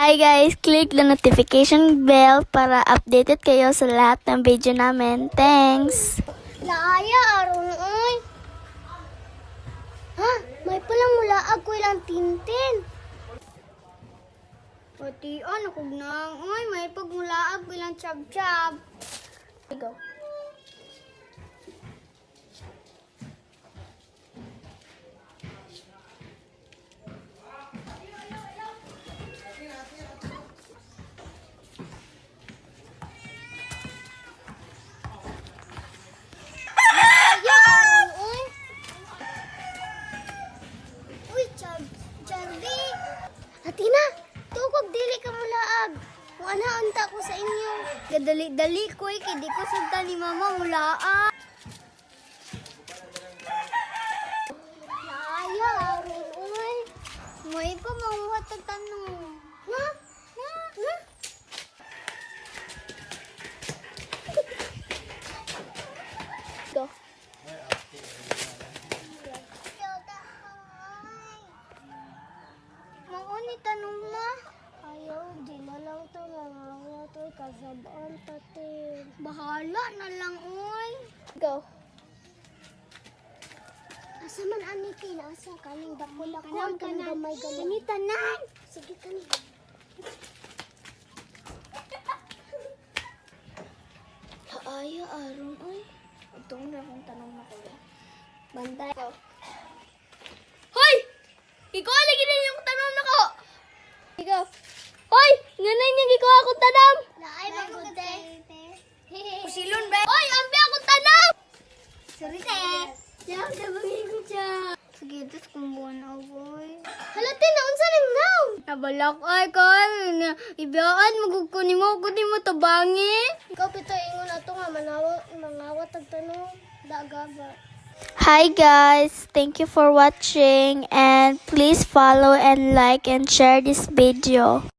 Hi guys, click the notification bell para updated kayo sa lahat ng video namin. Thanks! Laaya, aron oy. Ha? May palang mulaag ko ilang tintin. Pati ano kog nang oy, may pagmulaag ko ilang chab-chab. Go. Laaya, aron oy. Uy, Chardy. Hatina, tukog dili ka mulaag. Kung ana anta ko sa inyo. Gadali-dali ko kay di ko sunta ni mama mulaag. Laaya, aron oy. May pa mahuhat ang tanong. Ha? Ha? Ha? Go. Mauni tanong na. Ayaw, di na lang to nangawa to. Kasabaan pati. Bahala na lang, oy. Go. Asa man ani kay nasa kaning dako-dako ang gamay-gamay. Kani tanan. Sige kani. Haaya aron oy. Ito na akong tanong na ko. Bantay ko. Hoy! Ikaw lagi na yung tanong na ko. Ikaw. Hoy! Nganay niya ikaw akong tanong. Laay magute. Usilon ba? Hoy! Ambi akong tanong! Sorry, te. Diyan, sabagin ko siya. Sige, ito kung buwan na, boy. Halate na, unsa rin now? Nabalak ay, kay. Ibiyaan, magkukunin mo tabangi. Ikaw, pito, ingon na ito nga, manawat ang tanong. Daga ba? Hi guys, thank you for watching and please follow and like and share this video.